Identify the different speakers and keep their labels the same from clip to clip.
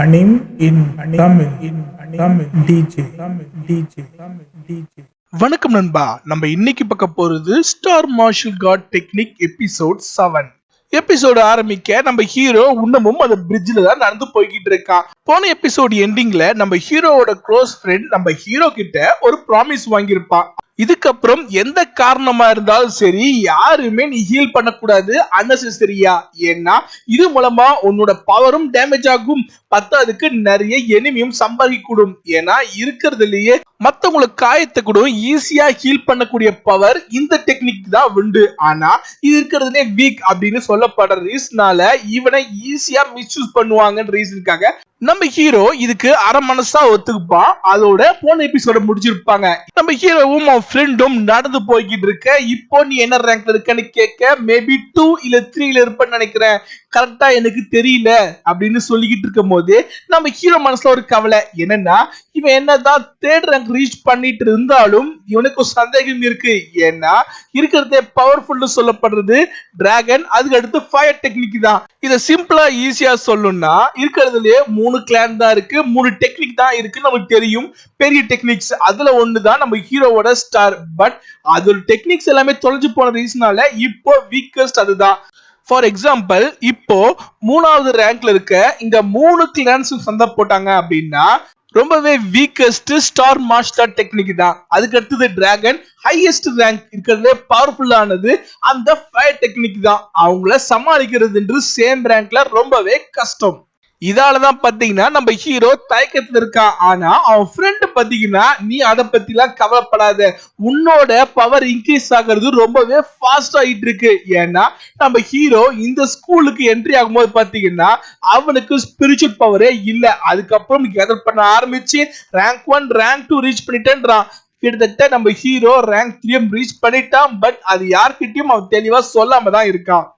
Speaker 1: Anim in Tamil DJ.
Speaker 2: வணக்கம் நண்பா. நம்ம இன்னைக்கு பார்க்க போறது star martial god technique episode 7. Episode ஆரம்பிக்க நம்ம ஹீரோ இன்னமும் அந்த பிரிட்ஜ்ல தான் நடந்து போய்கிட்டு இருக்கான். போன எபிசோடு எண்டிங்ல நம்ம ஹீரோவோட க்ளோஸ் ஃப்ரெண்ட் நம்ம ஹீரோ கிட்ட ஒரு ப்ராமிஸ் வாங்கியிருப்பான். இதுக்கப்புறம் எந்த காரணமா இருந்தாலும் சரி யாருமே நீ ஹீல் பண்ணக்கூடாது அன்னெசரியா. ஏன்னா இது மூலமா உன்னோட பவரும் டேமேஜ் ஆகும், பத்தாதுக்கு நிறைய எனிமியும் சம்பாதிக்கூடும். ஏன்னா இருக்கிறதுலயே மத்தவங்களுக்கு காயத்தை கூட ஈஸியா ஹீல் பண்ணக்கூடிய பவர் இந்த டெக்னிக் தான் உண்டு. ஆனா இது இருக்கிறதுலே வீக் அப்படின்னு சொல்லப்படுற ரீசனால இவனை ஈஸியா மிஸ்யூஸ் பண்ணுவாங்கன்ற ரீசனுக்காக நம்ம ஹீரோ இதுக்கு அரை மனசா ஒத்துக்குப்பான். அதோட போன எபிசோட முடிச்சிருப்பாங்க. நம்ம ஹீரோவும் அவன் ஃப்ரெண்டும் நடந்து போய்கிட்டு இருக்க. இப்போ நீ என்ன ரேங்க்ல இருக்கன்னு கேட்க, மேபி 2 இல்ல 3ல இருப்பேன்னு நினைக்கிறேன், கரெக்டா எனக்கு தெரியல அப்படின்னு சொல்லிக்கிட்டு இருக்கும் போது நம்ம ஹீரோ மனசுல ஒரு கவலை. என்னன்னா இவன் என்னதான் 3rd ரேங்க் ரீச் பண்ணிட்டு இருந்தாலும் இவனுக்கு சந்தேகம் இருக்கு. ஏன்னா இருக்கிறதே பவர்ஃபுல் சொல்லப்படுறது டிராகன், அதுக்கு அடுத்து ஃபயர் டெக்னிக் தான். இதை சிம்பிளா ஈஸியா சொல்லணும்னா இருக்கிறதுலே 3 கிளான் தான் இருக்கு, 3 டெக்னிக் தான் இருக்கு நமக்கு தெரியும். பெரிய டெக்னிக்ஸ் அதுல ஒண்ணுதான் நம்ம ஹீரோவோட ஸ்டார். பட் அதோட டெக்னிக்ஸ் எல்லாமே தொலைஞ்சு போன ரீசனால இப்போ வீக்கஸ்ட் அதுதான். ஃபார் எக்ஸாம்பிள் இப்போ 3வது ரேங்க்ல இருக்க இந்த 3 கிளான்ஸ் சண்டை போட்டாங்க அப்படின்னா ரொம்பவே வீக்கஸ்ட் ஸ்டார் மாஸ்டர் டெக்னிக் தான். அதுக்கு அடுத்தது டிராகன், ஹையஸ்ட் ரேங்க் இருக்கிறதுலே பவர்ஃபுல்லானது அந்த ஃபயர் டெக்னிக் தான். அவங்கள சமாளிக்கிறது சேம் ரேங்க்ல ரொம்பவே கஷ்டம். இதாலதான் பாத்தீங்கன்னா நம்ம ஹீரோ தயக்கத்துல இருக்கான். ஆனா அவன் ஃப்ரெண்ட் பாத்தீங்கன்னா நீ அதை பத்தி எல்லாம் கவலைப்படாத, உன்னோட பவர் இன்க்ரீஸ் ஆகிறது ரொம்பவே ஃபாஸ்ட் ஆகிட்டு இருக்கு. ஏன்னா நம்ம ஹீரோ இந்த ஸ்கூலுக்கு என்ட்ரி ஆகும்போது பாத்தீங்கன்னா அவனுக்கு ஸ்பிரிச்சுவல் பவரே இல்ல. அதுக்கப்புறம் கேதர் பண்ண ஆரம்பிச்சு ரேங்க் 1 ரேங்க் 2 ரீச் பண்ணிட்டேன்றான். கிட்டத்தட்ட நம்ம ஹீரோ ரேங்க் 3 ரீச் பண்ணிட்டான். பட் அது யார்கிட்டயும் அவன் தெளிவா சொல்லாம தான் இருக்கான்.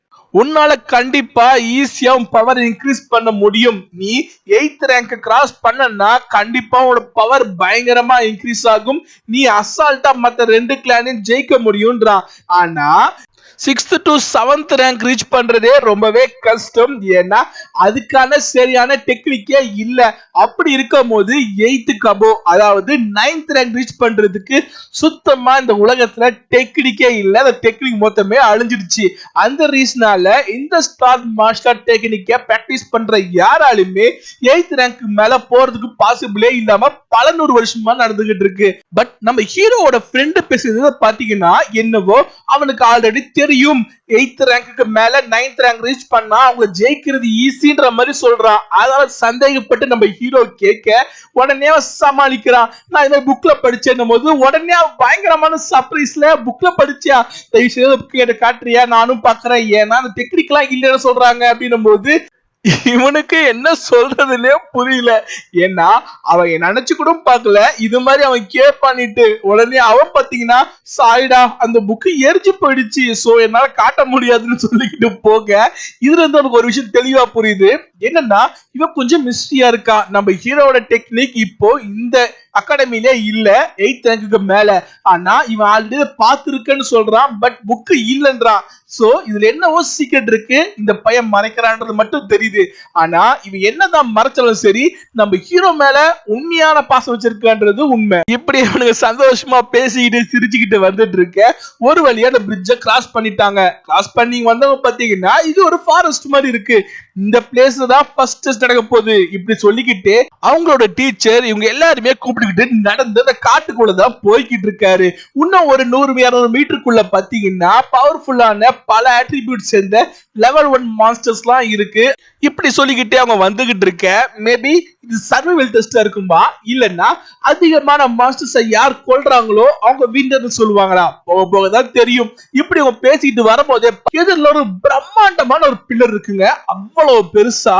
Speaker 2: உன்னால கண்டிப்பா ஈஸியா பவர் இன்க்ரீஸ் பண்ண முடியும். நீ 8th ரேங்க் கிராஸ் பண்ணனா கண்டிப்பா உன்னோட பவர் பயங்கரமா இன்க்ரீஸ் ஆகும். நீ அசால்ட்டா மத்த 2 கிளானையும் ஜெயிக்க முடியும்ன்றான். ஆனா 6th to 7th rank reach பண்றதே ரொம்பவே கஷ்டம். ஏன்னா அதுக்கான சரியான டெக்னிக்கே இல்ல. அப்படி இருக்கும் போது 8th above அதாவது 9th ரேங்க் ரீச் பண்றதுக்கு சுத்தமா இந்த உலகத்துல டெக்னிக்கே இல்ல. அந்த டெக்னிக் மொத்தமே அழிஞ்சிடுச்சு. அந்த ரீசனால இந்த ஸ்டார் மாஸ்டர் டெக்னிக்கை பிராக்டிஸ் பண்ற யாராலுமே 8th ரேங்க் மேல போறதுக்கு பாசிபிளே இல்லாம பல 100 வருஷமா நடந்துகிட்டு இருக்கு. பட் நம்ம ஹீரோவோட ஃப்ரெண்ட் பேசுறது பாத்தீங்கன்னா என்னவோ அவனுக்கு ஆல்ரெடி தெரியும் 8th ரேங்க்கு மேல 9th ரேங்க் ரீச் பண்ணா அவங்க ஜெயிக்கிறது ஈஸின்ற மாதிரி சொல்றான். அதனால சந்தேகப்பட்டு நம்ம ஹீரோ கேட்க உடனே சமாளிக்கிறான். நான் இந்த புக்ல படிச்சேன் போது உடனே பயங்கரமான சர்ப்ரைஸ்ல புக்ல படிச்சியா, தயவு செய்து புக் காட்டுறியா, நானும் பாக்குறேன், ஏன்னா அந்த டெக்னிக் எல்லாம் இல்லைன்னு சொல்றாங்க அப்படின்னும் போது இவனுக்கு என்ன சொல்றதுன்னே புரியல. ஏன்னா அவன் நினைச்சு கூட பாக்கல இது மாதிரி அவன் கேட்பானிட்டு. உடனே அவன் பாத்தீங்கன்னா சாயிடா அந்த புக்கு எரிஞ்சு போயிடுச்சு, சோ என்னால காட்ட முடியாதுன்னு சொல்லிக்கிட்டு போக இதுல இருந்து அவனுக்கு ஒரு விஷயம் தெளிவா புரியுது. என்னன்னா இவன் கொஞ்சம் மிஸ்டரியா இருக்கான். நம்ம ஹீரோட டெக்னிக் இப்போ இந்த அகாடமில இல்ல 8th ரேங்க்கு மேல. ஆனா இவன் ஆல்ரெடி பார்த்திருக்கேன்னு சொல்றான். But book இல்லன்றான். சோ இதுல என்னவோ சீக்ரெட் இருக்கு, இந்த பையன் மறைக்கிறான்றது மட்டும் தெரியுது. ஆனா இவன் என்னதான் மறைச்சாலும் சரி நம்ம ஹீரோ மேல உண்மையான பாசம் வச்சிருக்கான்றது உண்மை. இப்படி அவனுக்கு சந்தோஷமா பேசிக்கிட்டு சிரிச்சுக்கிட்டு வந்துட்டு இருக்க ஒரு வழியா அந்த பிரிட்ஜை கிராஸ் பண்ணிட்டாங்க. கிராஸ் பண்ணி வந்தவங்க பாத்தீங்கன்னா இது ஒரு ஃபாரஸ்ட் மாதிரி இருக்கு. இந்த பிளேஸ்ல தான் ஃபர்ஸ்ட் டெஸ்ட் நடக்க போகுது இப்படி சொல்லிக்கிட்டு அவங்களோட டீச்சர் இவங்க எல்லாருமே கூப்பிட்டுக்கிட்டு நடந்து அந்த காட்டுக்குள்ளதான் போய்கிட்டு இருக்காரு. இன்னும் ஒரு 100-200 மீட்டருக்குள்ள பாத்தீங்கன்னா பவர்ஃபுல்லான பல அட்ரிபியூட் சேர்ந்த லெவல் 1 மான்ஸ்டர்ஸ் எல்லாம் இருக்கு. இப்படி சொல்லிக்கிட்டே அவங்க வந்துகிட்டு இருக்க மேபி இது சர்வைவல் டெஸ்டா இருக்கும்பா, இல்லன்னா அதிகமான மாஸ்டர்ஸை யார் கொல்றாங்களோ அவங்க வின்னர்னு சொல்லுவாங்களா, போக போகதான் தெரியும். இப்படி அவங்க பேசிட்டு வரும்போதே எதிரில் ஒரு பிரம்மாண்டமான ஒரு பில்லர் இருக்குங்க. அவ்வளவு பெருசா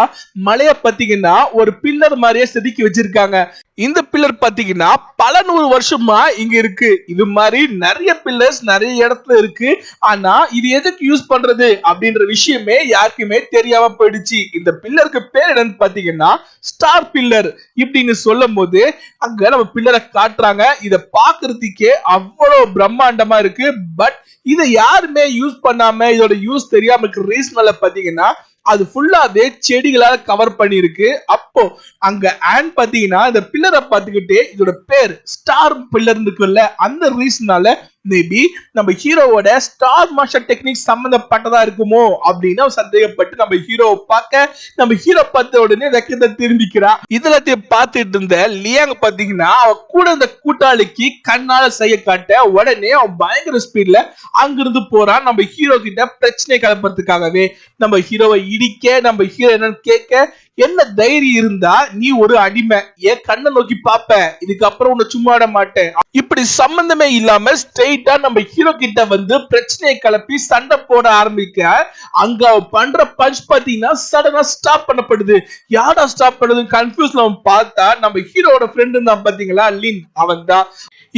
Speaker 2: மலைய பாத்தீங்கன்னா ஒரு பில்லர் மாதிரியே செதுக்கி வச்சிருக்காங்க. இந்த பில்லர் பாத்தீங்கன்னா பல 100 வருஷமா இங்க இருக்கு. இது மாதிரி நிறைய பில்லர்ஸ் நிறைய இடத்துல இருக்கு. ஆனா இது எதுக்கு யூஸ் பண்றது அப்படின்ற விஷயமே யாருக்குமே தெரியாம போயிடுச்சு. இந்த பில்லருக்கு பேர் என்னன்னு பாத்தீங்கன்னா ஸ்டார் பில்லர் இப்படின்னு சொல்லும் போது அங்க நம்ம பில்லரை காட்டுறாங்க. இத பாக்குறதுக்கே அவ்வளவு பிரம்மாண்டமா இருக்கு. பட் இதை யாருமே யூஸ் பண்ணாம இதோட யூஸ் தெரியாம இருக்க ரீசனால பாத்தீங்கன்னா அது ஃபுல்லாவே செடிகளால கவர் பண்ணிருக்கு. அப்போ அங்க ஆன் பாத்தீங்கன்னா இந்த பில்லரை பார்த்துக்கிட்டே இதோட பேர் ஸ்டார் பில்லர் இருக்குல்ல, அந்த ரீசனால மேபி நம்ம ஹீரோவோட ஸ்டார் மாஸ்டர் டெக்னிக் சம்பந்தப்பட்டதா இருக்குமோ அப்படின்னு சந்தேகப்பட்டு நம்ம ஹீரோவை பார்க்க நம்ம ஹீரோ பார்த்த உடனே வெக்கத்தை திரும்பிக்கிறான். இதுல பார்த்துட்டு இருந்த லியாங் பாத்தீங்கன்னா அவ கூட இந்த கூட்டாளிக்கு கண்ணால செய்ய காட்ட உடனே அவன் பயங்கர ஸ்பீட்ல அங்கிருந்து போறான் நம்ம ஹீரோ கிட்ட பிரச்சனை கிளப்புறதுக்காகவே. நம்ம ஹீரோவை இடிக்க நம்ம ஹீரோ என்னன்னு கேட்க, என்ன தைரியம் இருந்தா நீ ஒரு அடிமை, என் கண்ணை நோக்கி பாப்ப, இதுக்கப்புறம் உன்னை சும்மா விட மாட்டேன். இப்படி சம்பந்தமே இல்லாம ஸ்ட்ரெயிட்டா நம்ம ஹீரோ கிட்ட வந்து பிரச்சனையை கிளப்பி சண்டை போட ஆரம்பிக்க, அங்க பண்ற பஞ்ச் பாத்தீங்கன்னா சடனா ஸ்டாப் பண்ணப்படுது. யாரா ஸ்டாப் பண்ணதுன்னு கன்ஃபியூஸ்ல அவன் பார்த்தா நம்ம ஹீரோட ஃப்ரெண்ட் இருந்தான் பாத்தீங்களா லின், அவன் தான்.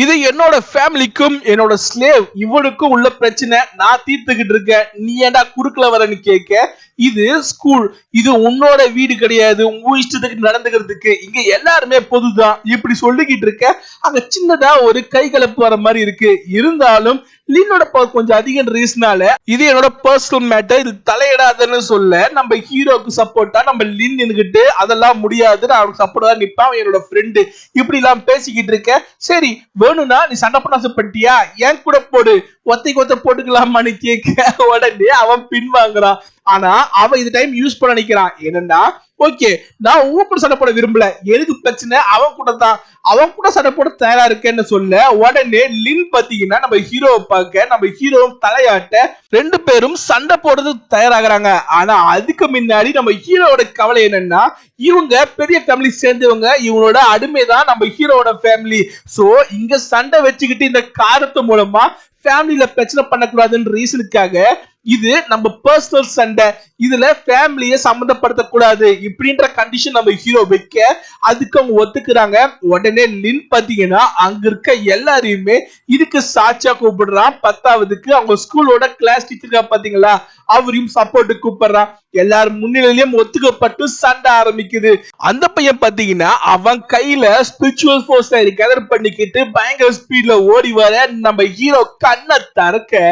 Speaker 2: இது என்னோட ஃபேமிலிக்கும் என்னோட ஸ்லேவ் இவனுக்கும் உள்ள பிரச்சனை, நான் தீர்த்துக்கிட்டு இருக்கேன், நீ ஏன்டா குறுக்கல வரன்னு கேட்க, இது ஸ்கூல், இது உன்னோட வீடு கிடையாது, உன் இஷ்டத்துக்கு நடந்துக்கிறதுக்கு இங்க எல்லாருமே பொதுதான் இப்படி சொல்லிக்கிட்டு இருக்க. அங்க சின்னதா ஒரு கை கலப்பு வர மாதிரி இருக்கு. இருந்தாலும் லின்னோட பவர் கொஞ்சம் அதிகம் ரீசனால இது என்னோட பர்சனல் மேட்டர், இது தலையிடாதன்னு சொல்ல நம்ம ஹீரோக்கு சப்போர்ட்டா நம்ம லின் நின்னுகிட்டு அதெல்லாம் முடியாது, நான் அவனுக்கு சப்போர்ட்டா நிப்பான், என்னோட ஃப்ரெண்டு இப்படி எல்லாம் பேசிக்கிட்டு இருக்க. சரி வேணும்னா நீ சண்டை பண்ண ஆசைப்பட்டியா, என் கூட போடு, ஒத்தைக்கு ஒத்த போட்டுக்கலாமான்னு கேட்க உடனே அவன் பின் வாங்குறான். ஆனா அவன் இது டைம் யூஸ் பண்ண நினைக்கிறான். என்னன்னா ஓகே நான் உன் கூட சண்டை போட விரும்பல, எனக்கு பிரச்சனை அவன் கூட தான், அவன் கூட சண்டை போட தயாரா இருக்கேன்னு சொல்ல உடனே லின் பாத்தீங்கன்னா நம்ம ஹீரோவை பார்க்க நம்ம ஹீரோவும் தலையாட்ட ரெண்டு பேரும் சண்டை போடுறது தயாராகிறாங்க. ஆனா அதுக்கு முன்னாடி நம்ம ஹீரோவோட கவலை என்னன்னா, இவங்க பெரிய ஃபேமிலி சேர்ந்தவங்க, இவனோட அடிமைதான் நம்ம ஹீரோவோட ஃபேமிலி. சோ இங்க சண்டை வச்சுக்கிட்டு இந்த காரணத்து மூலமா ஃபேமிலியில பிரச்சனை பண்ணக்கூடாதுன்ற ரீசனுக்காக இது நம்ம பர்சனல் சண்டை, இதுல ஃபேமிலியை சம்பந்தப்படுத்தக்கூடாது இப்படின்ற கண்டிஷன் நம்ம ஹீரோ வைக்க அதுக்கு அவங்க ஒத்துக்கிறாங்க. உடனே லின் பாத்தீங்கன்னா அங்க இருக்க எல்லாரையுமே இதுக்கு சாட்சியா கூப்பிடுறான். பத்தாவதுக்கு அவங்க ஸ்கூலோட கிளாஸ் டீச்சர் பாத்தீங்களா, அவரையும் சப்போர்ட் கூப்பிடுறான். எல்லாரும் முன்னிலையிலும் ஒத்துக்கப்பட்டு சண்டை ஆரம்பிக்குது. அந்த பையன் பாத்தீங்கன்னா அவன் கையில ஸ்பிரிச்சுவல் ஃபோர்ஸ் கேதர் பண்ணிக்கிட்டு பயங்கர ஸ்பீட்ல ஓடி வர நம்ம ஹீரோ கண்ணை திறக்க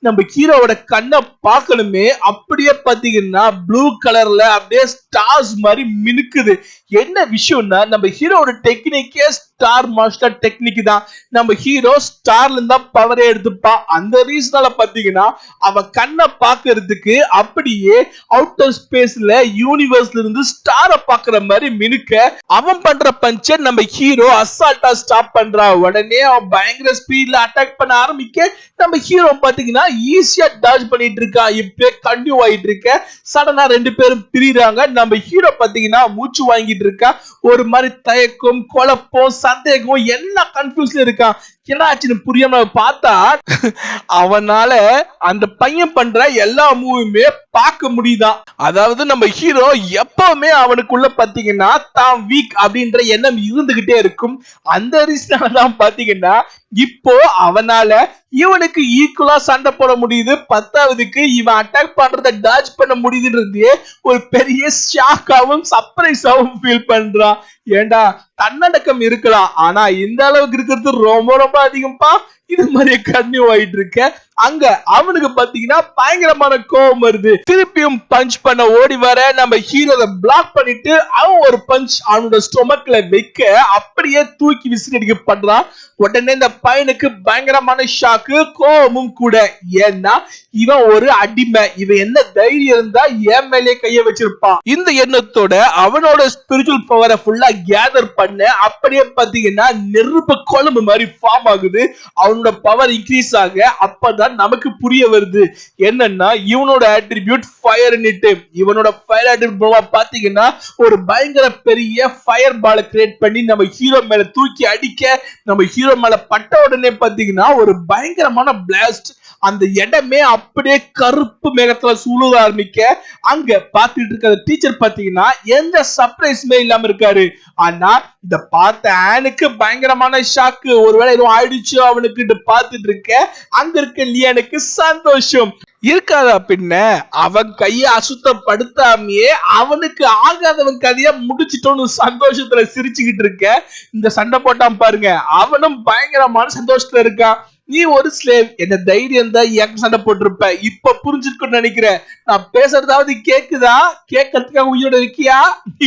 Speaker 2: நம்ம ஹீரோவோட கண்ணை பார்க்கணுமே, அப்படியே பாத்தீங்கன்னா ப்ளூ கலர்ல அப்படியே ஸ்டார்ஸ் மாதிரி மினுக்குது. என்ன விஷயம்னா நம்ம ஹீரோவோட டெக்னிக்கே ஸ்டார் மாஸ்டர் டெக்னிக் தான். நம்ம ஹீரோ ஸ்டார்ல இருந்தா பவரே எடுத்துப்பான். அந்த ரீசனால பாத்தீங்கன்னா அவன் கண்ணை பாக்குறதுக்கு அப்படியே அவுட்டர் ஸ்பேஸ்ல யூனிவர்ஸ்ல இருந்து ஸ்டாரை பாக்குற மாதிரி மினுக்க அவன் பண்ற பஞ்ச நம்ம ஹீரோ அசால்ட்டா ஸ்டாப் பண்றான். உடனே அவன் பயங்கர ஸ்பீட்ல அட்டாக் பண்ண ஆரம்பிக்க நம்ம ஹீரோ பாத்தீங்கன்னா ஈஸியா டாஜ் பண்ணிட்டு இருக்கான். இப்ப கண்டினியூ ஆயிட்டு இருக்க. சடனா ரெண்டு பேரும் பிரிறாங்க. நம்ம ஹீரோ பாத்தீங்கன்னா மூச்சு வாங்கிட்டு இருக்கா. ஒரு மாதிரி தயக்கம், குழப்பம், சந்தேகம் எல்லாம் கன்ஃபியூஸ்ல இருக்கான். என்னாச்சுன்னு புரியாம பார்த்தா அவனால அந்த பையன் பண்ற எல்லா மூவியுமே பார்க்க முடியுதான். அதாவது நம்ம ஹீரோ எப்பவுமே அவனுக்குள்ள பாத்தீங்கன்னா தான் வீக் அப்படின்ற எண்ணம் இருந்துகிட்டே இருக்கும். அந்த ரீசனால தான் பாத்தீங்கன்னா இப்போ அவனால இவனுக்கு ஈக்குவலா சண்டை போட முடியுது. பத்தாவதுக்கு இவன் அட்டாக் பண்றத டாஜ் பண்ண முடியுதுன்றதே ஒரு பெரிய ஷாக்காவும் சர்ப்ரைஸாவும் ஃபீல் பண்றான். ஏண்டா தன்னடக்கம் இருக்கலாம், ஆனா இந்த அளவுக்கு இருக்கிறது ரொம்ப ரொம்ப அதிகம்பா. இது மாதிரி கன்னியூ ஆயிட்டு இருக்க. அங்க அவனுக்கு பாத்தீங்கன்னா பயங்கரமான கோபம் வருது. திருப்பியும் பஞ்ச் பண்ண ஓடி வர நம்ம ஹீரோவை பிளாக் பண்ணிட்டு அவன் ஒரு பஞ்ச் அவனோட ஸ்டொமக்ல வைக்க அப்படியே தூக்கி விசிறி அடிக்க பண்றான். உடனே இந்த பையனுக்கு பயங்கரமான ஷாக்கு, கோபமும் கூட. ஏன்னா இவன் ஒரு அடிமை, இவன் என்ன தைரியம் இருந்தா என் மேலே கைய வச்சிருப்பான். இந்த எண்ணத்தோட அவனோட ஸ்பிரிச்சுவல் பவரை ஃபுல்லா கேதர் பண்ண அப்படியே பாத்தீங்கன்னா நெருப்பு குழம்பு மாதிரி ஃபார்ம் ஆகுது. அவனோட பவர் இன்க்ரீஸ் ஆக அப்பதான் நமக்கு புரிய வருது என்னன்னா இவனோட அட்ரிபியூட் ஃபயர். இவனோட ஃபயர் அட்ரிபியூட் பாத்தீங்கன்னா ஒரு பயங்கர பெரிய ஃபயர் பாலை கிரியேட் பண்ணி நம்ம ஹீரோ மேல தூக்கி அடிக்க, நம்ம ஹீரோ மேல பட்ட உடனே பாத்தீங்கன்னா ஒரு பயங்கரமான பிளாஸ்ட். அந்த இடமே அப்படியே கருப்பு மேகத்துல சூழ ஆரம்பிக்க அங்க பாத்துட்டு இருக்க டீச்சர் பாத்தீங்கன்னா எந்த சர்ப்ரைஸுமே இல்லாம இருக்காரு. ஆனா இத பார்த்த ஆனுக்கு பயங்கரமான ஷாக்கு. ஒருவேளை எதுவும் ஆயிடுச்சு அவனுக்கு பார்த்துட்டு இருக்க. அங்க இருக்க லியானுக்கு சந்தோஷம் இருக்காதா பின்ன, அவன் கைய அசுத்தப்படுத்தாமையே அவனுக்கு ஆகாதவன் கதையா முடிச்சிட்டோன்னு சந்தோஷத்துல சிரிச்சுக்கிட்டு இருக்க. இந்த சண்டை போட்டான் பாருங்க, அவனும் பயங்கரமான சந்தோஷத்துல இருக்கான். நீ ஒரு ஸ்லேவ், என்ன தைரியம் தான் என் சண்டை போட்டிருப்ப. இப்ப புரிஞ்சிருக்குன்னு நினைக்கிறேன். நான் பேசுறதாவது கேக்குதா? கேட்கறதுக்காக உயிரோட இருக்கியா?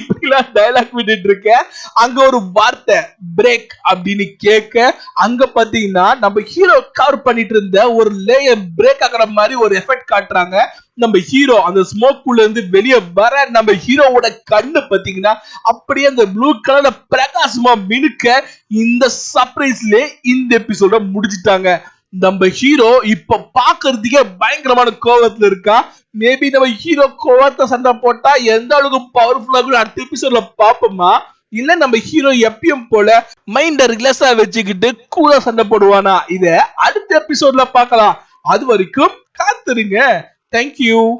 Speaker 2: இப்படிலாம் டயலாக் விட்டுட்டு இருக்க. அங்க ஒரு வார்த்தை பிரேக் அப்படின்னு கேட்க, அங்க பாத்தீங்கன்னா நம்ம ஹீரோ கவர் பண்ணிட்டு இருந்த ஒரு லேயர் பிரேக் ஆகிற மாதிரி ஒரு எஃபெக்ட் காட்டுறாங்க. நம்ம ஹீரோ அந்த ஸ்மோக்குள்ள இருந்து வெளியே வர நம்ம ஹீரோவோட கண்ணு பாத்தீங்கன்னா அப்படியே அந்த ப்ளூ கலர்ல பிரகாசமா மினுக்க இந்த சர்ப்ரைஸ்ல இந்த எபிசோட முடிச்சிட்டாங்க. நம்ம ஹீரோ இப்ப பாக்குறதுக்கே பயங்கரமான கோவத்துல இருக்கா. மேபி நம்ம ஹீரோ கோவத்தை சண்டை போட்டா எந்த அளவுக்கு பவர்ஃபுல்லா அடுத்த எபிசோட்ல பாப்போமா, இல்ல நம்ம ஹீரோ எப்பயும் போல மைண்ட ரிலாக்ஸா வச்சுக்கிட்டு கூலா சண்டை போடுவானா, இத அடுத்த எபிசோட்ல பார்க்கலாம். அது வரைக்கும் காத்துருங்க. Thank you.